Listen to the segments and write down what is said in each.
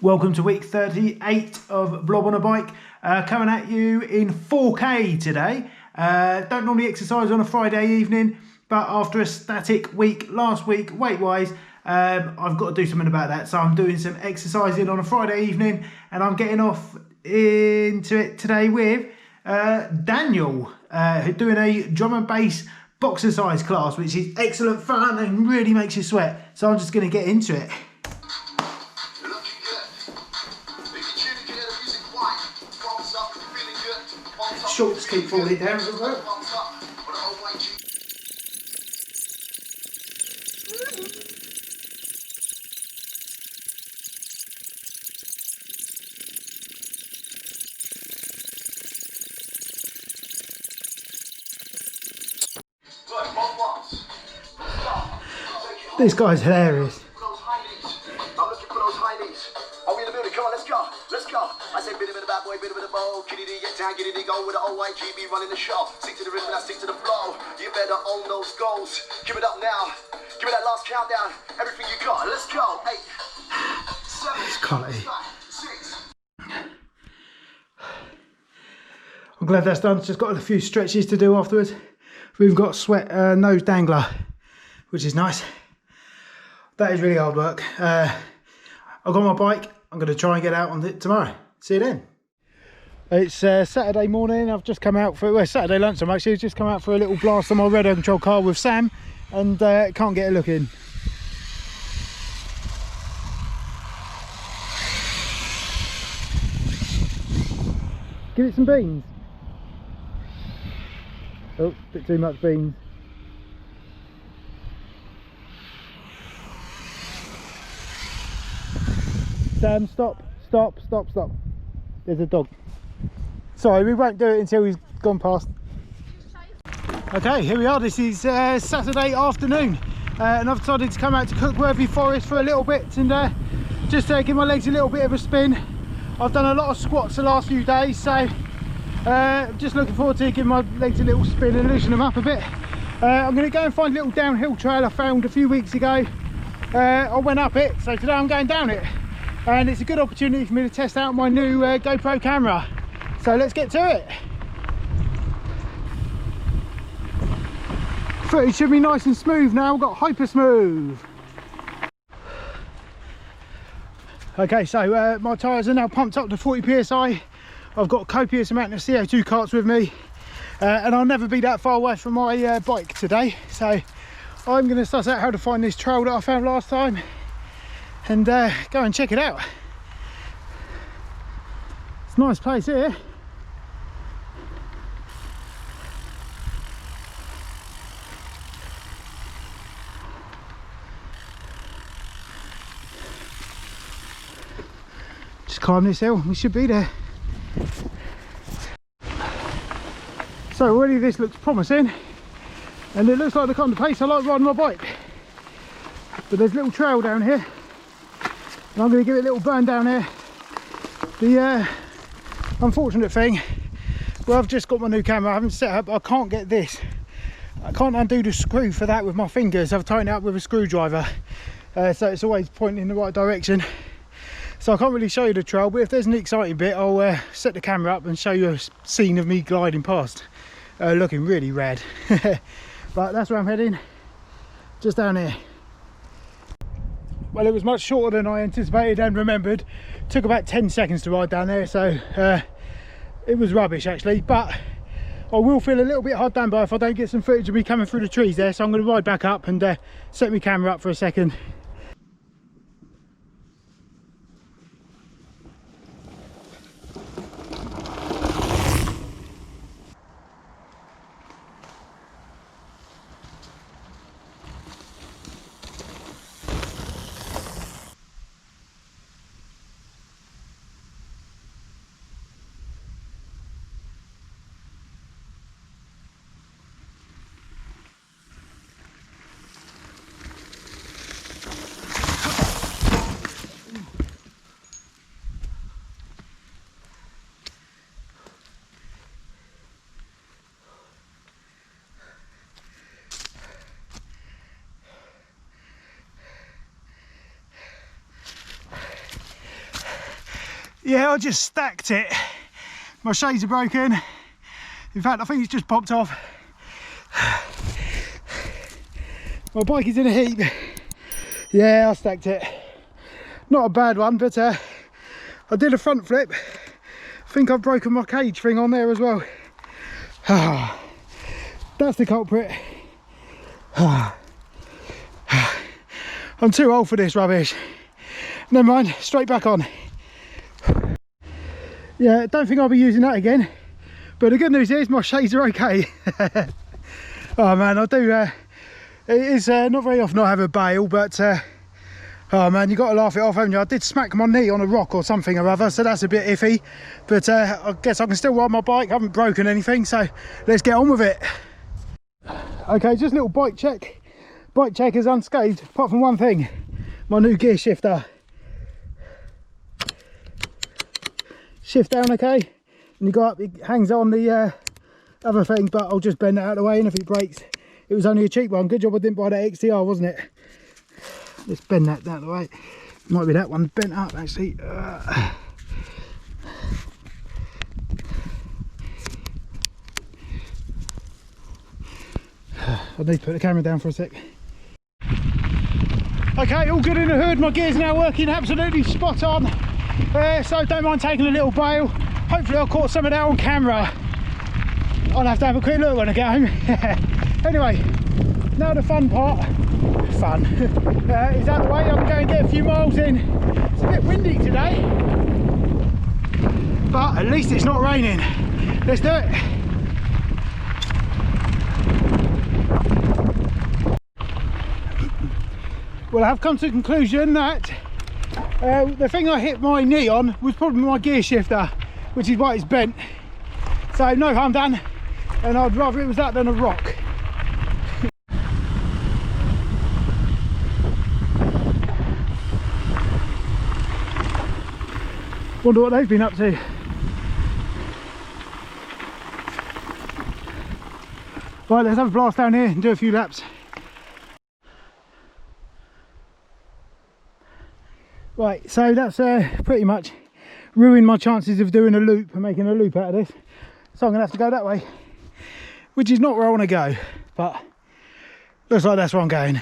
Welcome to week 38 of Blob on a Bike, coming at you in 4K today. Don't normally exercise on a Friday evening, but after a static week last week, weight-wise, I've got to do something about that. So I'm doing some exercising on a Friday evening, and I'm getting off into it today with Daniel, doing a drum and bass boxercise class, which is excellent fun and really makes you sweat. So I'm just going to get into it. Shorts keep falling down as well. This guy's hilarious. I'm looking for those high knees. Are we in the building? Come on, let's go. Let's go. I say bit of a bad boy, bit of a bow. Get down, get it, go with the OYGB running the show. Stick to the rhythm, I stick to the flow. You better own those goals. Give it up now. Give me that last countdown. Everything you got. Let's go. 8, 7, It's quality. 6. I'm glad that's done. Just got a few stretches to do afterwards. We've got sweat nose dangler, which is nice. That is really hard work. I've got my bike. I'm going to try and get out on it tomorrow. See you then. It's Saturday morning. I've just come out for, well, Saturday lunchtime actually. Just come out for a little blast on my radio control car with Sam, and can't get a look in. Give it some beans. Oh, a bit too much beans. Sam, stop. There's a dog. Sorry, we won't do it until he's gone past. Okay, here we are. This is Saturday afternoon, and I've decided to come out to Cookworthy Forest for a little bit and just give my legs a little bit of a spin. I've done a lot of squats the last few days, so just looking forward to giving my legs a little spin and loosen them up a bit. I'm going to go and find a little downhill trail I found a few weeks ago. I went up it, so today I'm going down it. And it's a good opportunity for me to test out my new GoPro camera. So let's get to it. Footage should be nice and smooth now. We've got hyper smooth. Okay, so my tyres are now pumped up to 40 psi. I've got a copious amount of CO2 carts with me, and I'll never be that far away from my bike today. So I'm going to suss out how to find this trail that I found last time and go and check it out. It's a nice place here. Just climb this hill, we should be there. So already this looks promising, and it looks like the kind of place I like riding my bike. But there's a little trail down here, and I'm going to give it a little burn down here. The unfortunate thing, well, I've just got my new camera, I haven't set up, I can't get this. I can't undo the screw for that with my fingers. I've tightened it up with a screwdriver, so it's always pointing in the right direction. So I can't really show you the trail, but if there's an exciting bit, I'll set the camera up and show you a scene of me gliding past, looking really rad. But that's where I'm heading, just down here. Well, it was much shorter than I anticipated and remembered. It took about 10 seconds to ride down there, so it was rubbish actually, but I will feel a little bit hard done by if I don't get some footage of me coming through the trees there. So I'm going to ride back up and set my camera up for a second. Yeah, I just stacked it. My shades are broken. In fact, I think it's just popped off. My bike is in a heap. Yeah, I stacked it. Not a bad one, but I did a front flip. I think I've broken my cage thing on there as well. That's the culprit. I'm too old for this rubbish. Never mind, straight back on. Yeah, don't think I'll be using that again. But the good news is my shades are okay. Oh man, I do. It is not very often I have a bail, but oh man, you got to laugh it off, haven't you? I did smack my knee on a rock or something or other, so that's a bit iffy. But I guess I can still ride my bike. I haven't broken anything, so let's get on with it. Okay, just a little bike check. Bike check is unscathed, apart from one thing: my new gear shifter. Shift down okay, and you go up, it hangs on the other thing, but I'll just bend that out of the way, and if it breaks, it was only a cheap one. Good job I didn't buy that XTR, wasn't it? Let's bend that out of the way. Might be that one bent up actually. I need to put the camera down for a sec. Okay, all good in the hood. My gear's now working absolutely spot on. So don't mind taking a little bail. Hopefully I'll caught some of that on camera. I'll have to have a quick look when I get home. Anyway, now the fun part, is out the way. I'm going to get a few miles in. It's a bit windy today, but at least it's not raining. Let's do it. Well, I have come to the conclusion that the thing I hit my knee on was probably my gear shifter, which is why it's bent. So no harm done, and I'd rather it was that than a rock. Wonder what they've been up to. Right, let's have a blast down here and do a few laps. Right, so that's pretty much ruined my chances of doing a loop and making a loop out of this. So I'm going to have to go that way, which is not where I want to go, but looks like that's where I'm going.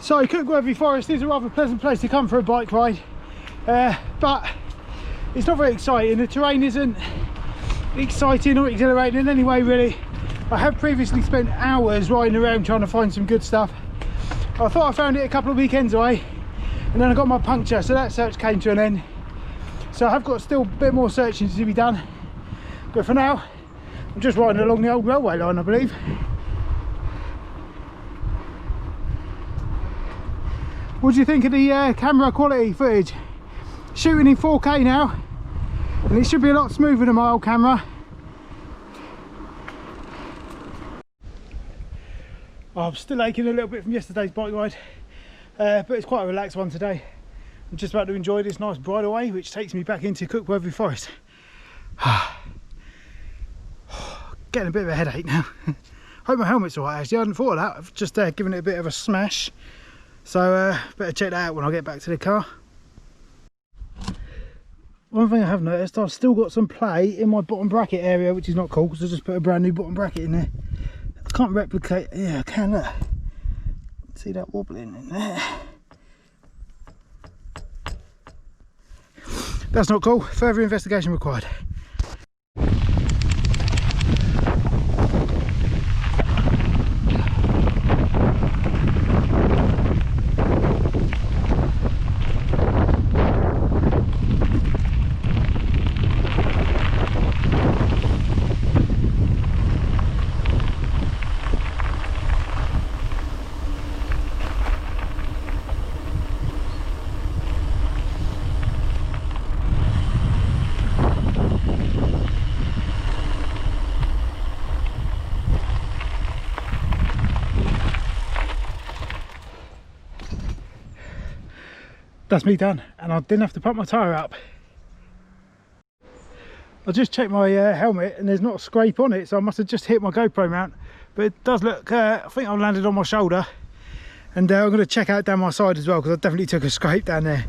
So Cookworthy Forest is a rather pleasant place to come for a bike ride, but it's not very exciting. The terrain isn't exciting or exhilarating in any way really. I have previously spent hours riding around trying to find some good stuff. I thought I found it a couple of weekends away, and then I got my puncture, so that search came to an end. So I have got still a bit more searching to be done, but for now I'm just riding along the old railway line, I believe. What do you think of the camera quality footage? Shooting in 4K now, and it should be a lot smoother than my old camera. I'm still aching a little bit from yesterday's bike ride, but it's quite a relaxed one today. I'm just about to enjoy this nice bridleway, which takes me back into Cookworthy Forest. Getting a bit of a headache now. Hope my helmet's alright actually. I hadn't thought of that. I've just given it a bit of a smash. So better check that out when I get back to the car. One thing I have noticed, I've still got some play in my bottom bracket area, which is not cool because I just put a brand new bottom bracket in there. I can't replicate, yeah I can, look. See that wobbling in there. That's not cool, further investigation required. That's me done, and I didn't have to pump my tyre up. I just checked my helmet and there's not a scrape on it, so I must have just hit my GoPro mount. But it does look, I think I landed on my shoulder, And I'm going to check out down my side as well, because I definitely took a scrape down there.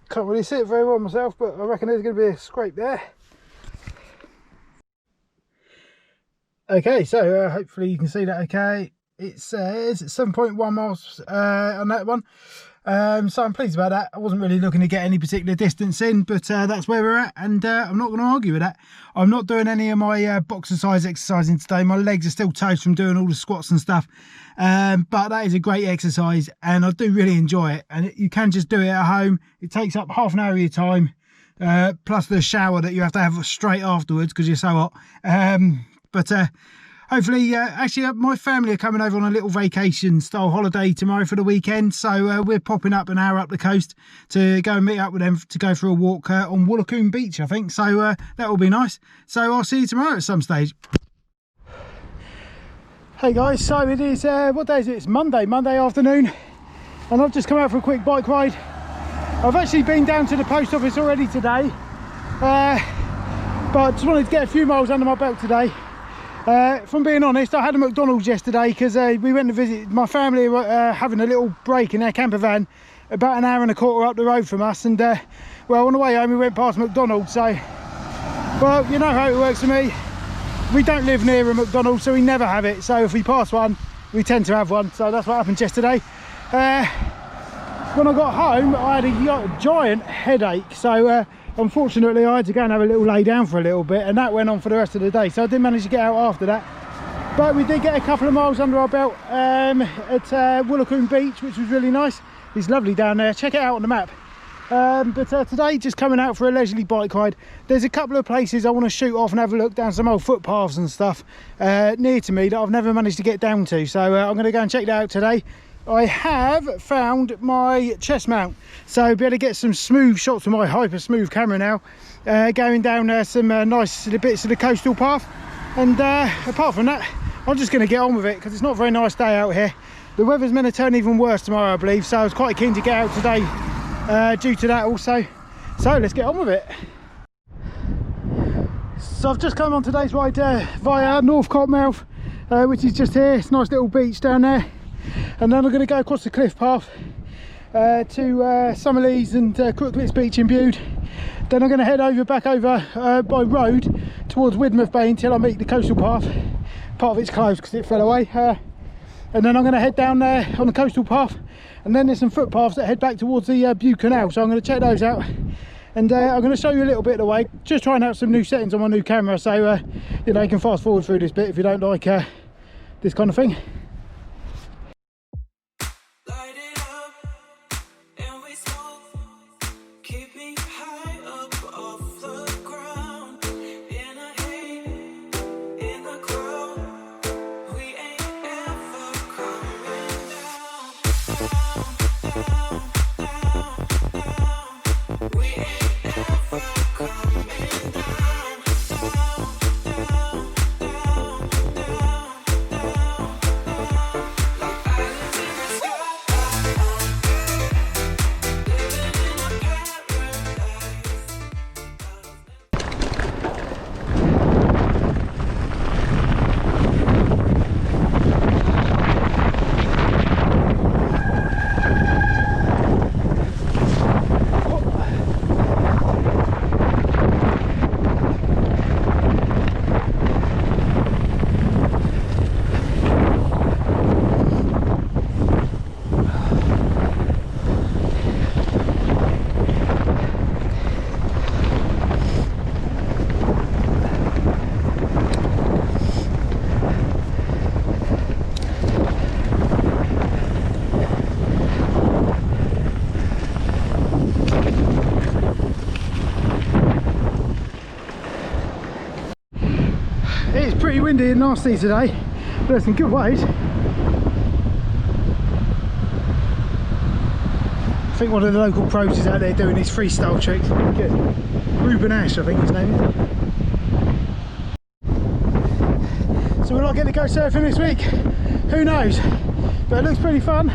Can't really see it very well myself, but I reckon there's going to be a scrape there. Okay, so hopefully you can see that okay. It says 7.1 miles on that one. So I'm pleased about that. I wasn't really looking to get any particular distance in, but that's where we're at, and I'm not going to argue with that. I'm not doing any of my boxer size exercising today. My legs are still toast from doing all the squats and stuff, but that is a great exercise, and I do really enjoy it. And you can just do it at home. It takes up half an hour of your time, plus the shower that you have to have straight afterwards because you're so hot. But hopefully, actually my family are coming over on a little vacation style holiday tomorrow for the weekend, so we're popping up an hour up the coast to go and meet up with them to go for a walk on Woolacoon Beach, I think. So that will be nice. So I'll see you tomorrow at some stage. Hey guys, so it is what day is it? It's Monday afternoon, and I've just come out for a quick bike ride. I've actually been down to the post office already today, but I just wanted to get a few miles under my belt today. If I'm being honest, I had a McDonald's yesterday because we went to visit my family, having a little break in their camper van about an hour and a quarter up the road from us, and well, on the way home we went past McDonald's. So, well, you know how it works for me. We don't live near a McDonald's, so we never have it. So if we pass one, we tend to have one. So that's what happened yesterday. When I got home, I had a giant headache, so unfortunately I had to go and have a little lay down for a little bit, and that went on for the rest of the day, so I didn't manage to get out after that. But we did get a couple of miles under our belt at Woolacoon Beach, which was really nice. It's lovely down there. Check it out on the map. But today, just coming out for a leisurely bike ride. There's a couple of places I want to shoot off and have a look down some old footpaths and stuff near to me that I've never managed to get down to, so I'm going to go and check that out today. I have found my chest mount, so be able to get some smooth shots with my hyper smooth camera now, going down some nice bits of the coastal path. And apart from that, I'm just going to get on with it because it's not a very nice day out here. The weather's meant to turn even worse tomorrow, I believe, so I was quite keen to get out today due to that also. So let's get on with it. So I've just come on today's ride via North Cottonmouth, which is just here. It's a nice little beach down there. And then I'm going to go across the cliff path to Summerlees and Crooklets Beach in Bude. Then I'm going to head back over by road towards Widmouth Bay until I meet the coastal path. Part of it's closed because it fell away. And then I'm going to head down there on the coastal path, and then there's some footpaths that head back towards the Bude Canal, so I'm going to check those out. And I'm going to show you a little bit of the way, just trying out some new settings on my new camera, so you know, you can fast forward through this bit if you don't like this kind of thing. It's pretty windy and nasty today, but there's some good waves. I think one of the local pros is out there doing his freestyle tricks. Good. Ruben Ash, I think his name is. So will I get to go surfing this week? Who knows? But it looks pretty fun.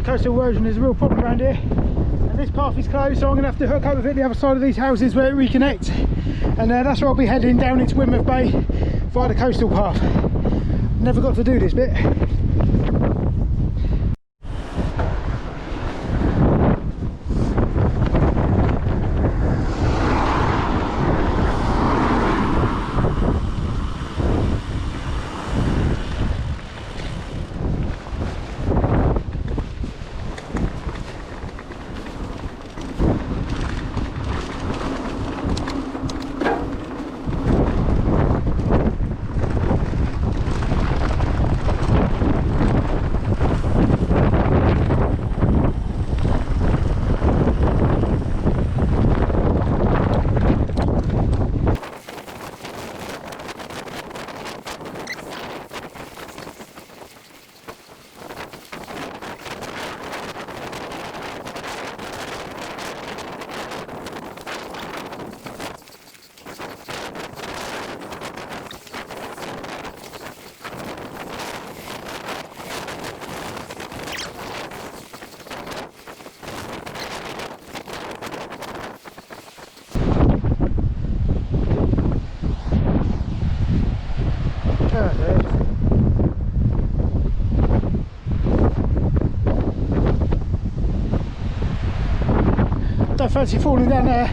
coastal erosion is a real problem around here, and this path is closed, so I'm going to have to hook up with it the other side of these houses where it reconnects, and that's where I'll be heading down into Weymouth Bay via the coastal path. Never got to do this bit. Don't fancy falling down there.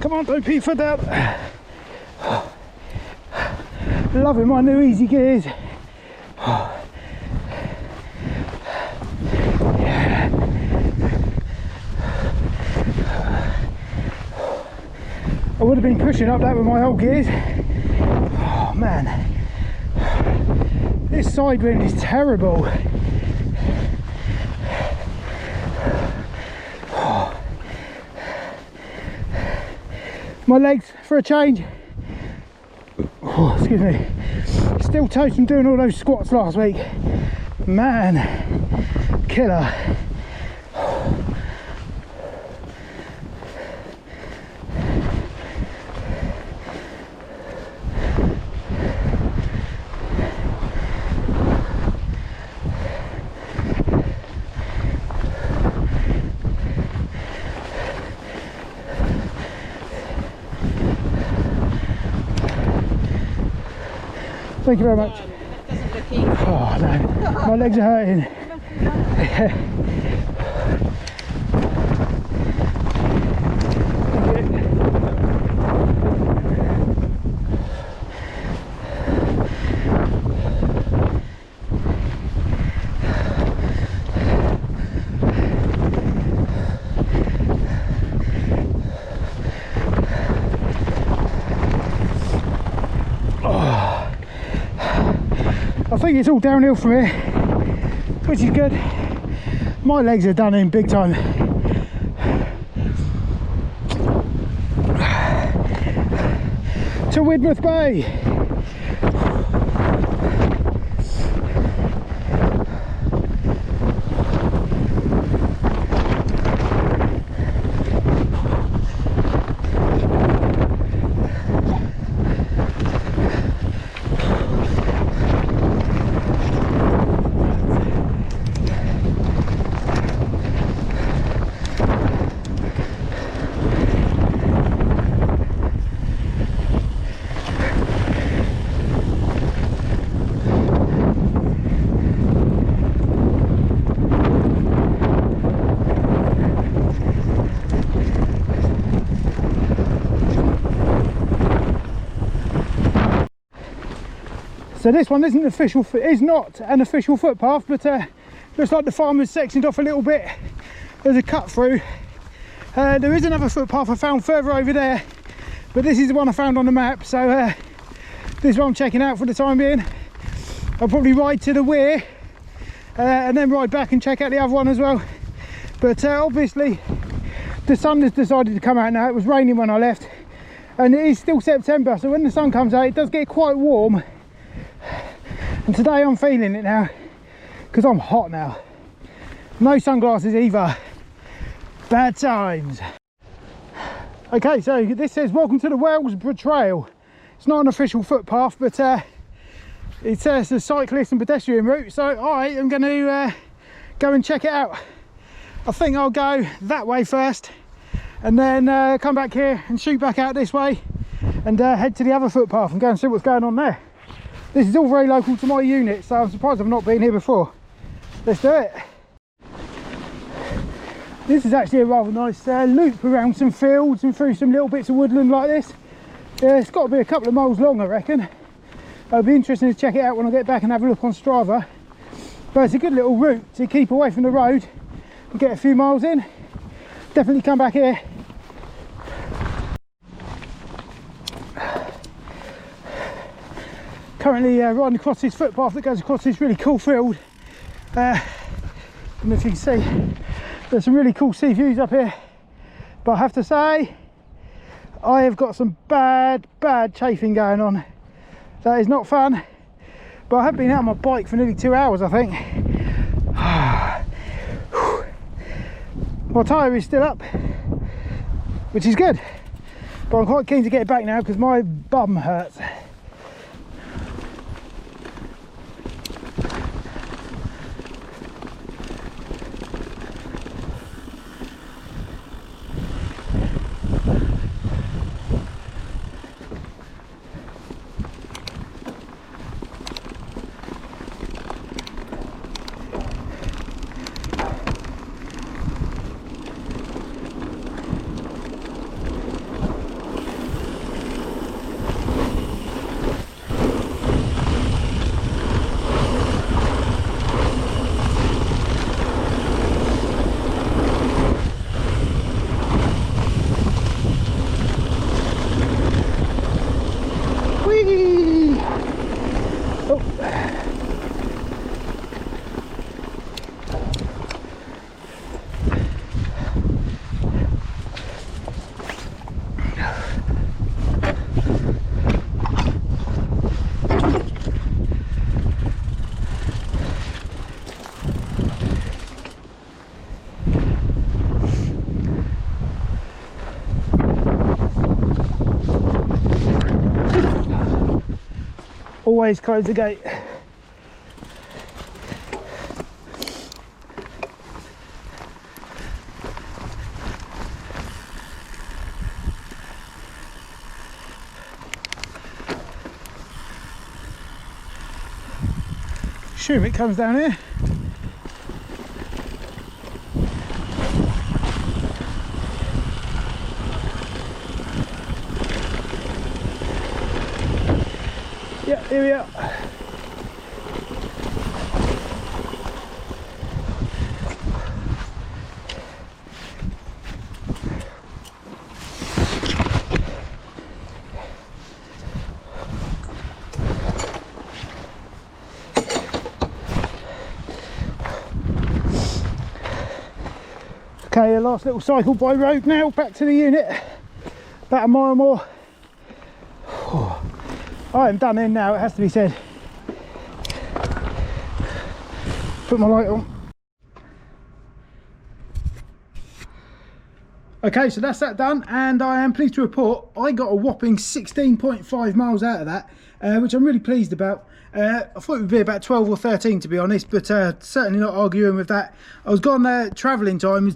Come on, don't pee for that. Loving my new easy gears. Yeah. I would have been pushing up that with my old gears. Oh man, this side wind is terrible. My legs, for a change, oh, excuse me, still toast from doing all those squats last week. Man, killer. Thank you very much. Oh no, my legs are hurting. I think it's all downhill from here, which is good. My legs are done in big time. To Weymouth Bay. So this one isn't official, is not an official footpath, but looks like the farmers sectioned off a little bit. There's a cut through, There is another footpath I found further over there, but this is the one I found on the map, so this is what I'm checking out for the time being. I'll probably ride to the weir and then ride back and check out the other one as well. But obviously the sun has decided to come out now. It was raining when I left, and it is still September, so when the sun comes out it does get quite warm, and today I'm feeling it now because I'm hot now. No sunglasses either. Bad times. Okay, so this says welcome to the Wellsborough Trail. It's not an official footpath, but it says the cyclist and pedestrian route, so I am going to go and check it out. I think I'll go that way first and then come back here and shoot back out this way and head to the other footpath and go and see what's going on there. This is all very local to my unit, so I'm surprised I've not been here before. Let's do it. This is actually a rather nice loop around some fields and through some little bits of woodland like this. Yeah, it's got to be a couple of miles long, I reckon. It'll be interesting to check it out when I get back and have a look on Strava. But it's a good little route to keep away from the road and get a few miles in. Definitely come back here. Currently riding across this footpath that goes across this really cool field. And if you can see, there's some really cool sea views up here. But I have to say, I have got some bad chafing going on. That is not fun. But I have been out on my bike for nearly 2 hours, I think. My tyre is still up, which is good. But I'm quite keen to get it back now because my bum hurts. Always close the gate. Assume it comes down here. Yeah, here we are. Okay, a last little cycle by road now, back to the unit. About a mile more. I am done in now, it has to be said. Put my light on. Okay, so that's that done, and I am pleased to report I got a whopping 16.5 miles out of that, which I'm really pleased about. I thought it would be about 12 or 13 to be honest, but certainly not arguing with that. I was gone travelling time is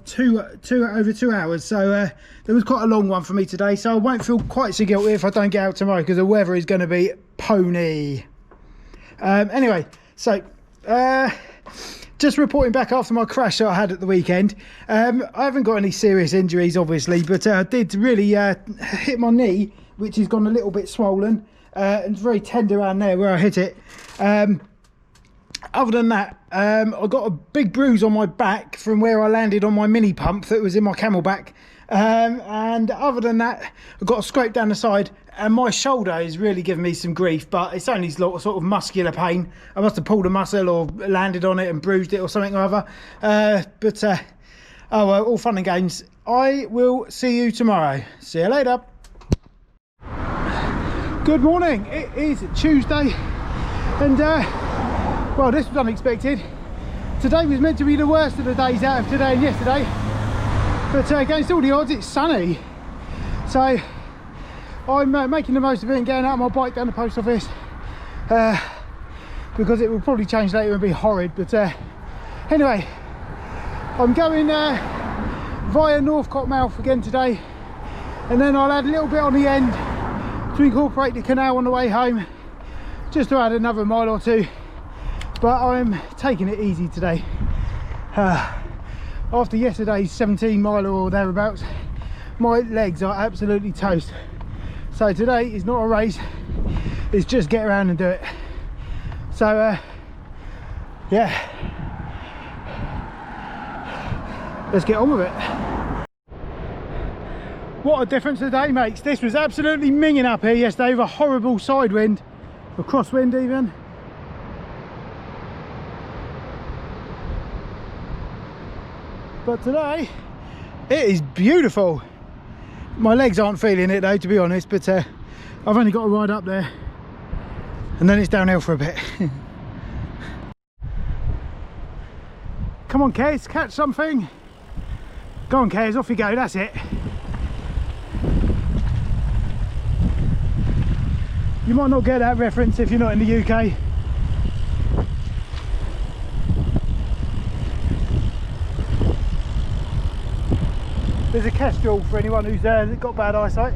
over 2 hours, so there was quite a long one for me today, so I won't feel quite so guilty if I don't get out tomorrow because the weather is going to be pony. Anyway, so just reporting back after my crash that I had at the weekend. I haven't got any serious injuries obviously, but I did really hit my knee, which has gone a little bit swollen. And it's very tender around there where I hit it. Other than that, I got a big bruise on my back from where I landed on my mini pump that was in my camelback. And other than that, I've got a scrape down the side, and my shoulder is really giving me some grief, but it's only sort of muscular pain. I must have pulled a muscle or landed on it and bruised it or something or other. Oh well, all fun and games. I will see you tomorrow. See you later. Good morning. It is Tuesday, and well, this was unexpected. Today was meant to be the worst of the days out of today and yesterday, but against all the odds it's sunny, so I'm making the most of it and getting out on my bike down the post office, because it will probably change later and be horrid. But anyway, I'm going via North Cottonmouth again today, and then I'll add a little bit on the end to incorporate the canal on the way home, just to add another mile or two. But I'm taking it easy today. After yesterday's 17 mile or thereabouts, my legs are absolutely toast. So today is not a race, it's just get around and do it. So yeah, let's get on with it. What a difference the day makes. This was absolutely minging up here yesterday with a horrible side wind, or crosswind even. But today it is beautiful. My legs aren't feeling it though, to be honest, but I've only got to ride up there and then it's downhill for a bit. Come on Kez, catch something. Go on Kez, off you go, that's it. You might not get that reference if you're not in the UK. There's a kestrel for anyone who's got bad eyesight.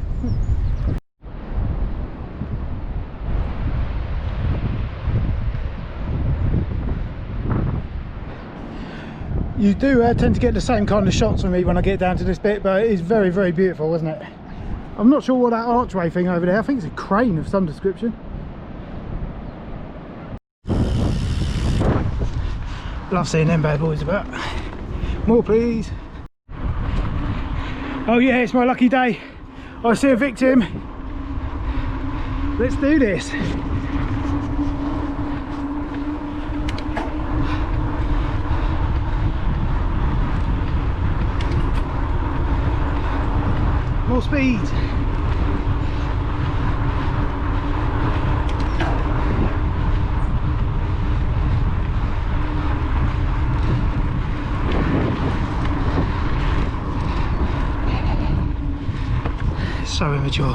You do tend to get the same kind of shots from me when I get down to this bit, but it is very, very beautiful, isn't it? I'm not sure what that archway thing over there, I think it's a crane of some description. Love seeing them bad boys about. More please. Oh yeah, it's my lucky day. I see a victim. Let's do this. More speed. So immature.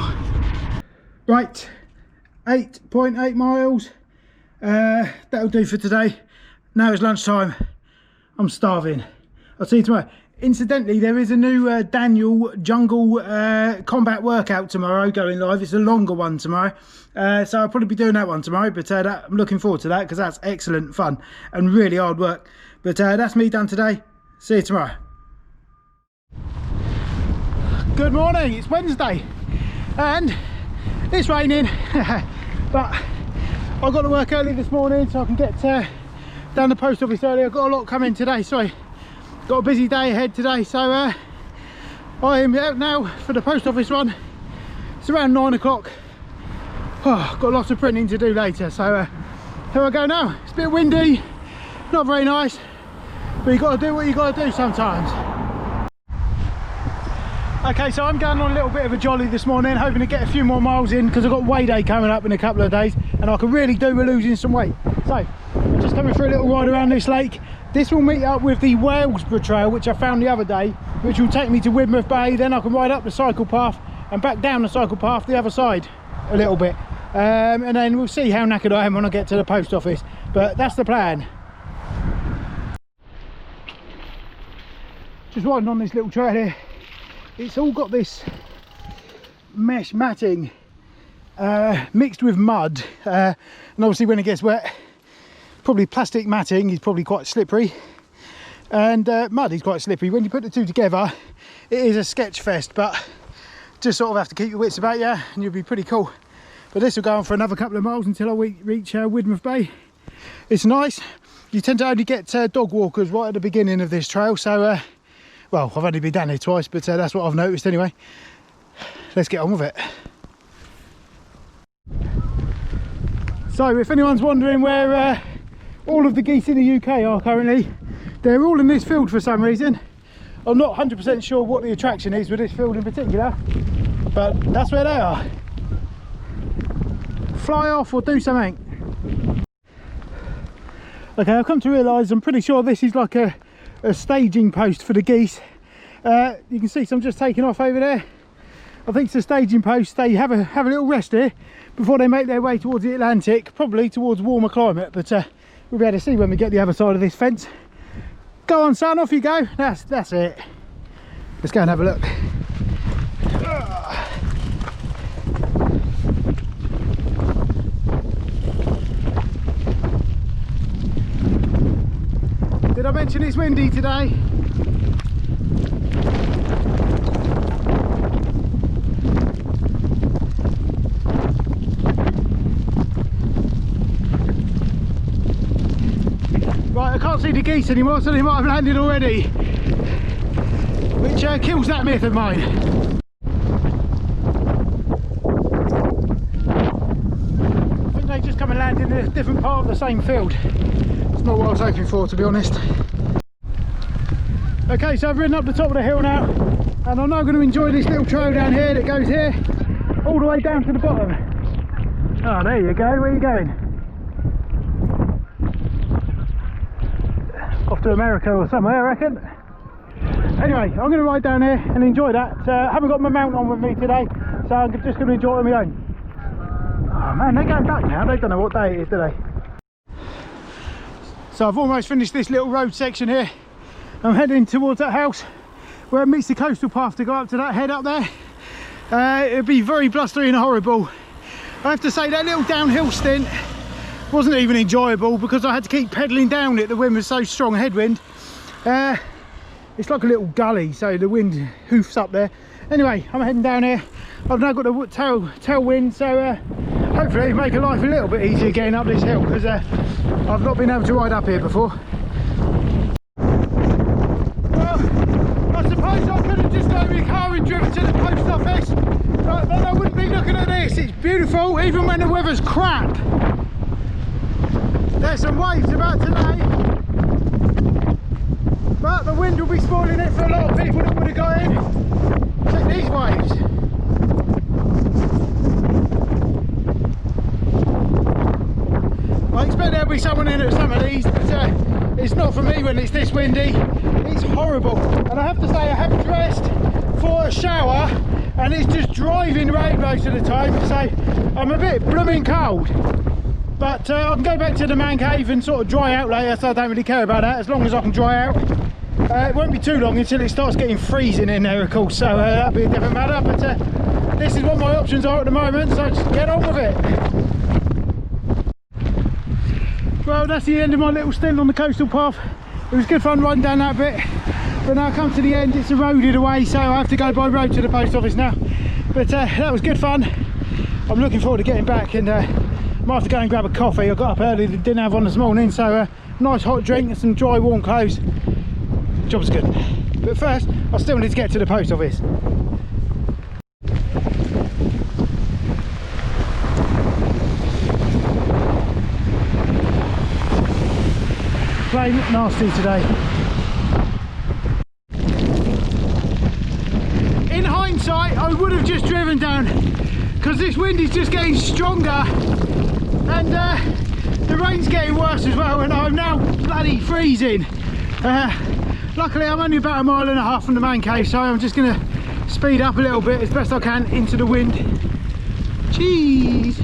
Right, 8.8 miles. That'll do for today. Now it's lunchtime. I'm starving. I'll see you tomorrow. Incidentally, there is a new Daniel Jungle combat workout tomorrow going live. It's a longer one tomorrow, so I'll probably be doing that one tomorrow, but I'm looking forward to that because that's excellent fun and really hard work. But that's me done today. See you tomorrow. Good morning, it's Wednesday and it's raining, but I got to work early this morning so I can get down the post office early. I've got a lot coming today, sorry. Got a busy day ahead today, so I am out now for the post office run. It's around 9 o'clock. Oh, got lots of printing to do later, so here I go now. It's a bit windy, not very nice, but you got to do what you got to do sometimes. Okay, so I'm going on a little bit of a jolly this morning, hoping to get a few more miles in because I've got weigh day coming up in a couple of days and I can really do with losing some weight. So I'm just coming for a little ride around this lake. This will meet up with the Walesborough Trail, which I found the other day, which will take me to Widmouth Bay. Then I can ride up the cycle path and back down the cycle path the other side a little bit, and then we'll see how knackered I am when I get to the post office, but that's the plan. Just riding on this little trail here. It's all got this mesh matting mixed with mud, and obviously when it gets wet, probably plastic matting is probably quite slippery, and mud is quite slippery. When you put the two together, it is a sketch fest, but just sort of have to keep your wits about you and you'll be pretty cool. But this will go on for another couple of miles until I reach Widmouth Bay. It's nice. You tend to only get dog walkers right at the beginning of this trail, so Well, I've only been down here twice, but that's what I've noticed anyway. Let's get on with it. So if anyone's wondering where all of the geese in the UK are currently, they're all in this field for some reason. I'm not 100% sure what the attraction is with this field in particular, but that's where they are. Fly off or do something. Okay, I've come to realise I'm pretty sure this is like a staging post for the geese. You can see some just taking off over there. I think it's a staging post. They have a little rest here before they make their way towards the Atlantic, probably towards warmer climate, but we'll be able to see when we get the other side of this fence. Go on, son, off you go. That's it. Let's go and have a look. Did I mention it's windy today? Right, I can't see the geese anymore, so they might have landed already, which kills that myth of mine. I think they just come and land in a different part of the same field. It's not what I was hoping for, to be honest. Okay, so I've ridden up the top of the hill now, and I'm now going to enjoy this little trail down here that goes here all the way down to the bottom. Oh, there you go. Where are you going? Off to America or somewhere, I reckon. Anyway, I'm going to ride down here and enjoy that. I haven't got my mount on with me today, so I'm just going to enjoy it on my own. Oh man, they're going back now. They don't know what day it is, do they? So I've almost finished this little road section here. I'm heading towards that house where it meets the coastal path to go up to that head up there. It'd be very blustery and horrible. I have to say that little downhill stint wasn't even enjoyable because I had to keep pedalling down it. The wind was so strong, headwind. It's like a little gully, so the wind hoofs up there. Anyway, I'm heading down here. I've now got the tailwind, so hopefully make a life a little bit easier getting up this hill, because I've not been able to ride up here before. Well, I suppose I could have just got in my car and driven to the post office, but then I wouldn't be looking at this. It's beautiful, even when the weather's crap. There's some waves about today, but the wind will be spoiling it for a lot of people that would have got in. Check these waves. I expect there'll be someone in at some of these, but it's not for me when it's this windy. It's horrible, and I have to say I haven't dressed for a shower, and it's just driving rain most of the time, so I'm a bit blooming cold. But I can go back to the man cave and sort of dry out later, so I don't really care about that, as long as I can dry out. It won't be too long until it starts getting freezing in there, of course, so that'll be a different matter, but this is what my options are at the moment, so just get on with it. Well, that's the end of my little stint on the coastal path. It was good fun riding down that bit, but now I come to the end, it's eroded away, so I have to go by road to the post office now. But that was good fun. I'm looking forward to getting back, and might have to go and grab a coffee. I got up early, didn't have one this morning, so nice hot drink and some dry warm clothes. Job's good. But first, I still need to get to the post office. Plain nasty today. In hindsight, I would have just driven down, because this wind is just getting stronger, and the rain's getting worse as well, and I'm now bloody freezing. Luckily I'm only about 1.5 miles from the man cave, so I'm just going to speed up a little bit as best I can into the wind. Jeez.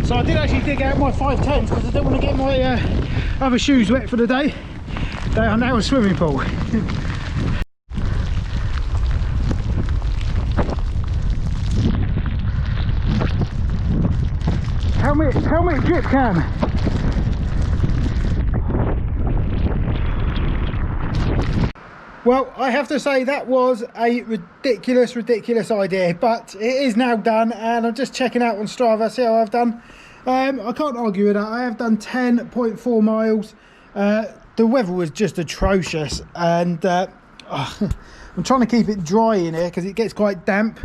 So I did actually dig out my 510s because I don't want to get my other shoes wet for the day. They are now a swimming pool. Helmet drip cam. Well, I have to say that was a ridiculous idea, but it is now done, and I'm just checking out on Strava, see how I've done. I can't argue with that. I have done 10.4 miles. The weather was just atrocious, and I'm trying to keep it dry in here because it gets quite damp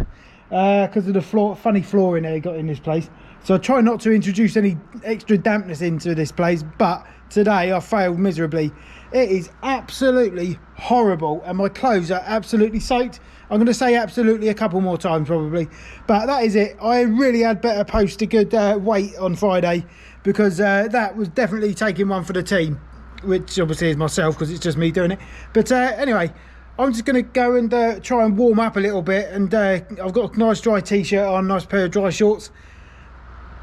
because of the funny flooring they got in this place. So I try not to introduce any extra dampness into this place, but today I failed miserably. It is absolutely horrible, and my clothes are absolutely soaked. I'm going to say absolutely a couple more times probably, but that is it. I really had better post a good weight on Friday, because that was definitely taking one for the team, which obviously is myself because it's just me doing it. But anyway, I'm just going to go and try and warm up a little bit, and I've got a nice dry t-shirt on, nice pair of dry shorts.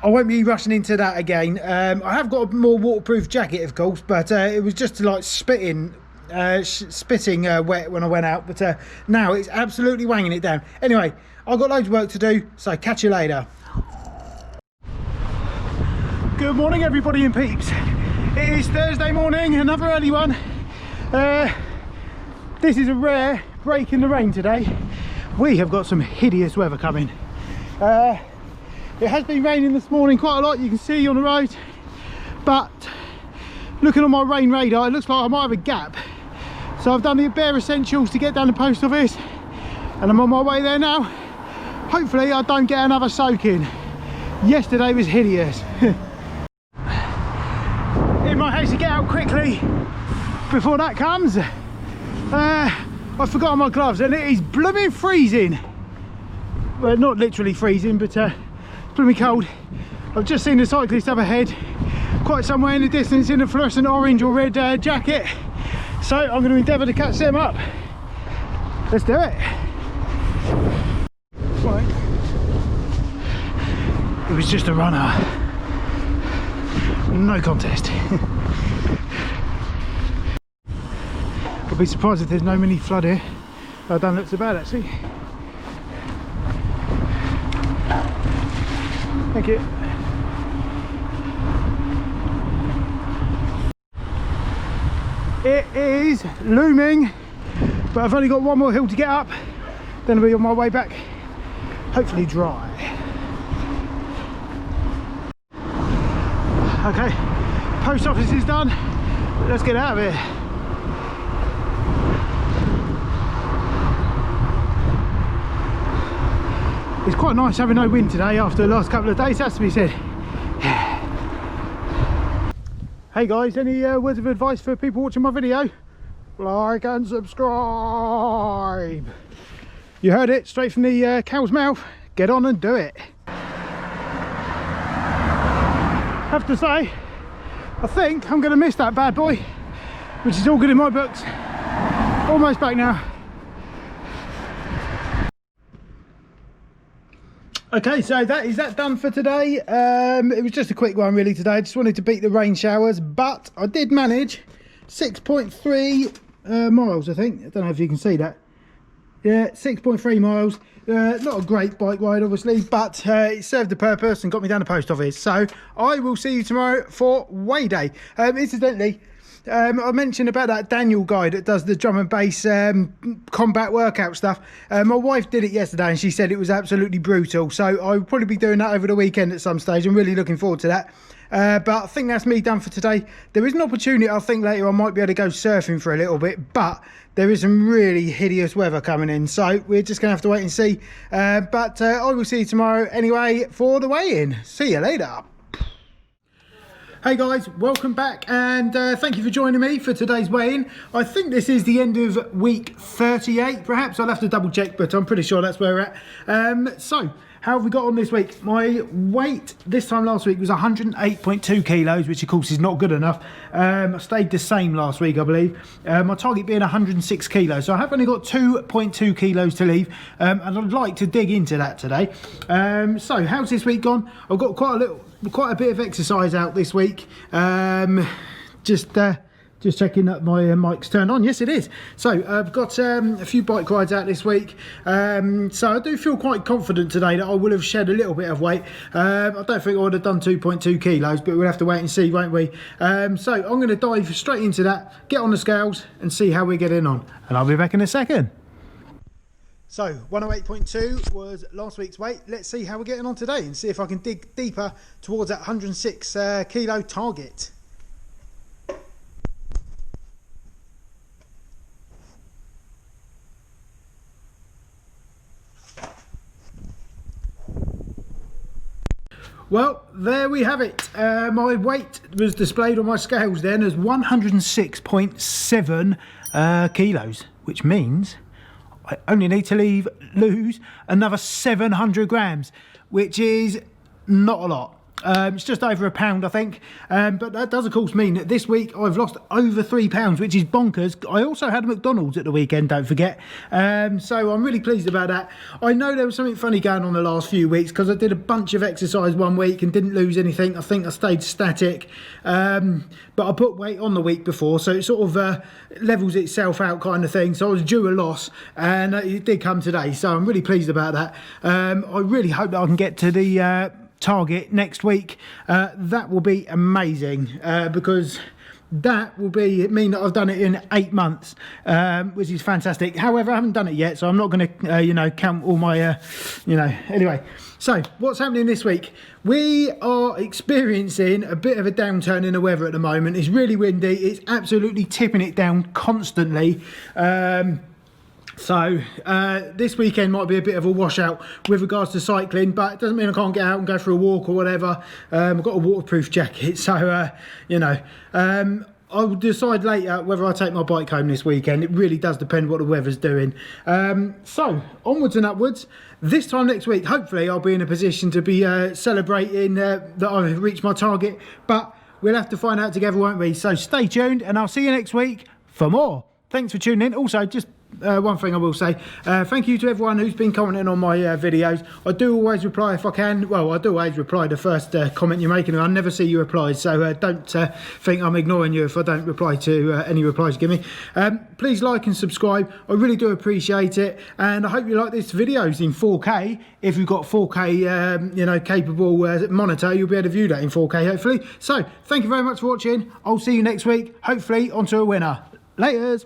I won't be rushing into that again. I have got a more waterproof jacket, of course, but it was just like spitting wet when I went out. But now it's absolutely wanging it down. Anyway, I've got loads of work to do, so catch you later. Good morning, everybody and peeps. It is Thursday morning, another early one. This is a rare break in the rain today. We have got some hideous weather coming. It has been raining this morning quite a lot, you can see on the road, but looking on my rain radar, it looks like I might have a gap. So I've done the bare essentials to get down the post office, and I'm on my way there now. Hopefully I don't get another soaking. Yesterday was hideous. It might have to get out quickly before that comes. I forgot my gloves, and it is blooming freezing. Well, not literally freezing, but blooming cold. I've just seen the cyclist up ahead, quite somewhere in the distance, in a fluorescent orange or red jacket. So I'm going to endeavour to catch them up. Let's do it. Right. It was just a runner. No contest. I'll be surprised if there's no mini flood here. I don't look so bad actually. Thank you. It is looming, but I've only got one more hill to get up, then I'll be on my way back, hopefully dry. Okay, post office is done, let's get out of here. It's quite nice having no wind today after the last couple of days, has to be said. Hey guys, any words of advice for people watching my video? Like and subscribe. You heard it straight from the cow's mouth. Get on and do it. Have to say, I think I'm going to miss that bad boy, which is all good in my books. Almost back now. Okay, so that is that done for today. It was just a quick one really today. I just wanted to beat the rain showers, but I did manage 6.3 miles, I think. I don't know if you can see that. Yeah, 6.3 miles. Not a great bike ride obviously, but it served the purpose and got me down the post office. So I will see you tomorrow for weigh day. Incidentally, I mentioned about that Daniel guy that does the drum and bass combat workout stuff. My wife did it yesterday and she said it was absolutely brutal, so I'll probably be doing that over the weekend at some stage. I'm really looking forward to that. But I think that's me done for today. There is an opportunity, I think later I might be able to go surfing for a little bit, but there is some really hideous weather coming in, so we're just gonna have to wait and see. But I will see you tomorrow anyway for the weigh-in. See you later. Hey guys, welcome back, and thank you for joining me for today's weigh-in. I think this is the end of week 38 perhaps. I'll have to double check, but I'm pretty sure that's where we're at. So how have we got on this week? My weight this time last week was 108.2 kilos, which of course is not good enough. I stayed the same last week, I believe. My target being 106 kilos, so I have only got 2.2 kilos to leave, and I'd like to dig into that today. So how's this week gone? I've got quite a bit of exercise out this week. Just checking that my mic's turned on. Yes, it is. So I've got a few bike rides out this week. So I do feel quite confident today that I will have shed a little bit of weight. I don't think I would have done 2.2 kilos, but we'll have to wait and see, won't we? So I'm going to dive straight into that, get on the scales and see how we're getting on. And I'll be back in a second. So 108.2 was last week's weight. Let's see how we're getting on today and see if I can dig deeper towards that 106 kilo target. Well, there we have it. My weight was displayed on my scales then as 106.7 kilos, which means I only need to lose another 700 grams, which is not a lot. It's just over a pound, I think, but that does of course mean that this week I've lost over 3 pounds, which is bonkers. I also had a McDonald's at the weekend, don't forget, so I'm really pleased about that. I know there was something funny going on the last few weeks because I did a bunch of exercise one week and didn't lose anything. I think I stayed static, but I put weight on the week before, so it sort of levels itself out kind of thing. So I was due a loss, and it did come today, so I'm really pleased about that. I really hope that I can get to the target next week. That will be amazing, because that will mean that I've done it in 8 months, which is fantastic. However, I haven't done it yet, so I'm not going to count all my anyway. So what's happening this week? We are experiencing a bit of a downturn in the weather at the moment. It's really windy. It's absolutely tipping it down constantly. So this weekend might be a bit of a washout with regards to cycling, but it doesn't mean I can't get out and go for a walk or whatever. I've got a waterproof jacket, so I'll decide later whether I take my bike home this weekend. It really does depend what the weather's doing. So onwards and upwards. This time next week, hopefully I'll be in a position to be celebrating that I've reached my target, but we'll have to find out together, won't we? So stay tuned, and I'll see you next week for more. Thanks for tuning in. Also, just one thing I will say, thank you to everyone who's been commenting on my videos. I do always reply if I can. Well, I do always reply the first comment you're making, and I never see your replies, so don't think I'm ignoring you if I don't reply to any replies you give me. Please like and subscribe. I really do appreciate it, and I hope you like this videos in 4K. If you've got 4K capable monitor, you'll be able to view that in 4K hopefully. So thank you very much for watching. I'll see you next week, hopefully onto a winner. Laters.